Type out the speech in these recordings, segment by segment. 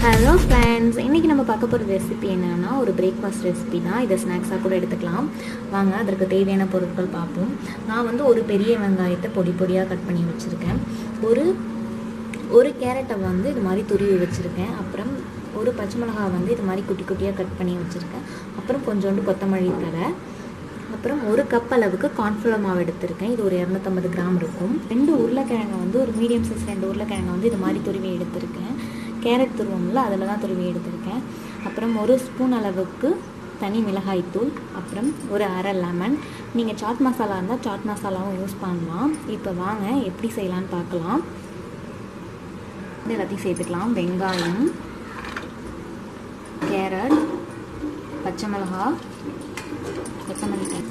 Hello friends, இன்றைக்கி நம்ம பார்க்க போகிற ரெசிபி என்னென்னா ஒரு பிரேக்ஃபாஸ்ட் ரெசிபி தான். இதை ஸ்நாக்ஸாக கூட எடுத்துக்கலாம். வாங்க அதற்கு தேவையான பொருட்கள் பார்ப்போம். நான் வந்து ஒரு பெரிய வெங்காயத்தை பொடி பொடியாக கட் பண்ணி வச்சுருக்கேன். ஒரு கேரட்டை வந்து இது மாதிரி துருவி வச்சுருக்கேன். அப்புறம் ஒரு பச்சை மிளகாய் வந்து இது மாதிரி குட்டி குட்டியாக கட் பண்ணி வச்சுருக்கேன். அப்புறம் கொஞ்சோண்டு கொத்தமல்லி தழை, அப்புறம் ஒரு கப் அளவுக்கு கார்ன்ஃப்ளவர் மாவு எடுத்திருக்கேன். இது ஒரு 250 கிராம் இருக்கும். 2 உருளைக்கிழங்கு வந்து ஒரு மீடியம் சைஸ் 2 உருளைக்கிழங்கு வந்து இது மாதிரி துருவி எடுத்திருக்கேன். கேரட் துருவம்ல அதில் தான் துருவி எடுத்திருக்கேன். அப்புறம் ஒரு ஸ்பூன் அளவுக்கு தனி மிளகாய்த்தூள், அப்புறம் ஒரு அரை லெமன். நீங்கள் சாட் மசாலா இருந்தால் சாட் மசாலாவும் யூஸ் பண்ணலாம். இப்போ வாங்க எப்படி செய்யலான்னு பார்க்கலாம். இது எல்லாத்தையும் சேர்த்துக்கலாம். வெங்காயம், கேரட், பச்சை மிளகாய், கொத்தமல்லி தழை,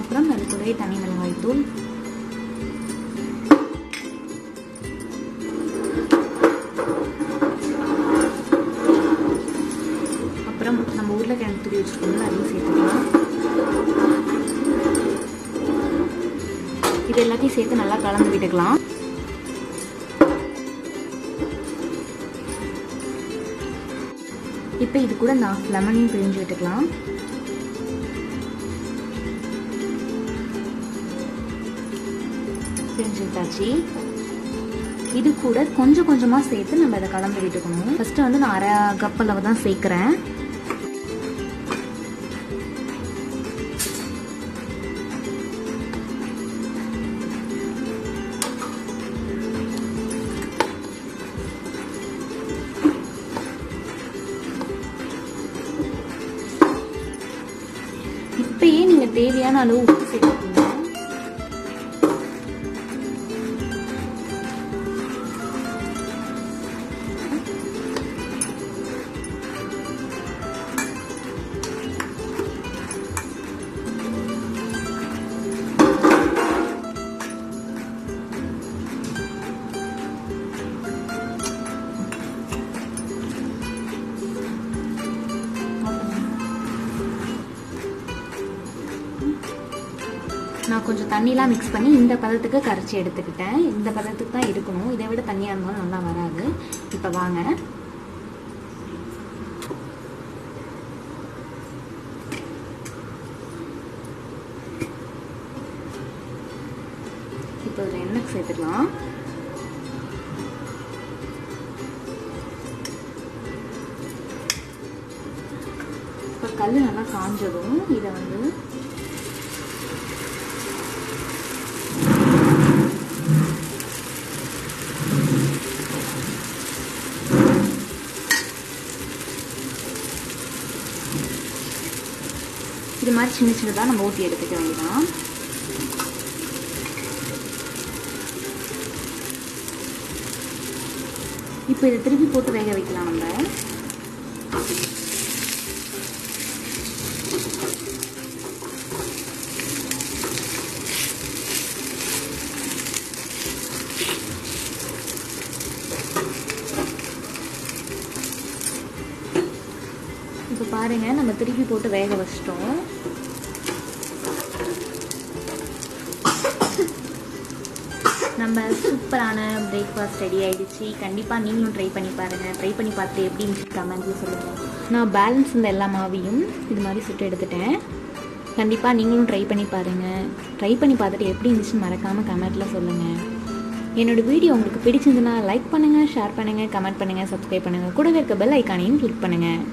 அப்புறம் அது கூடவே தனி மிளகாய்த்தூள், அப்புறம் நம்ம உருளைக்கிழங்கு துருவி வச்சுக்கோங்க, அதையும் சேர்த்துக்கலாம். இது எல்லாத்தையும் சேர்த்து நல்லா கலந்து விட்டுக்கலாம். இப்போ இது கூட நான் லெமனையும் பிழிஞ்சு விட்டுக்கலாம். பிழிஞ்சு விட்டாச்சு. இது கூட கொஞ்சம் கொஞ்சமாக சேர்த்து நம்ம இதை கலந்து விட்டுக்கணும். ஃபஸ்ட்டு வந்து நான் அரை கப் அளவு தான் சேர்க்குறேன். இப்பயே நீங்கள் தேவையான அளவு உப்பு சேர்த்துக்கணும். நான் கொஞ்சம் தண்ணிலாம் மிக்ஸ் பண்ணி இந்த பதத்துக்கு கரைச்சி எடுத்துக்கிட்டேன். இந்த பதத்துக்கு தான் இருக்கணும். இதை விட தண்ணியாக இருந்தாலும் நல்லா வராது. இப்போ வாங்க இப்போ ஒரு எண்ணெய் சேர்த்துக்கலாம். இப்போ கல் நல்லா காஞ்சதும் இதை வந்து இது மாதிரி சின்ன சின்னதாக நம்ம ஊற்றி எடுத்துக்க வேண்டியதான். இப்போ இதை திருப்பி போட்டு வேக வைக்கலாம். நம்ம இப்போ பாருங்க, நம்ம திருப்பி போட்டு வேக வச்சிட்டோம். நம்ம சூப்பரான பிரேக்ஃபாஸ்ட் ரெடி ஆகிடுச்சு. கண்டிப்பாக நீங்களும் ட்ரை பண்ணி பாருங்கள். ட்ரை பண்ணி பார்த்துட்டு எப்படி இருந்துச்சு கமெண்ட்ஸில் சொல்லுங்கள். நான் பேலன்ஸ் இந்த எல்லா மாவையும் இது மாதிரி சுட்டு எடுத்துட்டேன். கண்டிப்பாக நீங்களும் ட்ரை பண்ணி பாருங்கள். ட்ரை பண்ணி பார்த்துட்டு எப்படி இருந்துச்சுன்னு மறக்காமல் கமெண்ட்டில் சொல்லுங்கள். என்னோடய வீடியோ உங்களுக்கு பிடிச்சிருந்துன்னா லைக் பண்ணுங்கள், ஷேர் பண்ணுங்கள், கமெண்ட் பண்ணுங்கள், சப்ஸ்கிரைப் பண்ணுங்கள். கூடவே இருக்க பெல் ஐக்கானையும் கிளிக் பண்ணுங்கள்.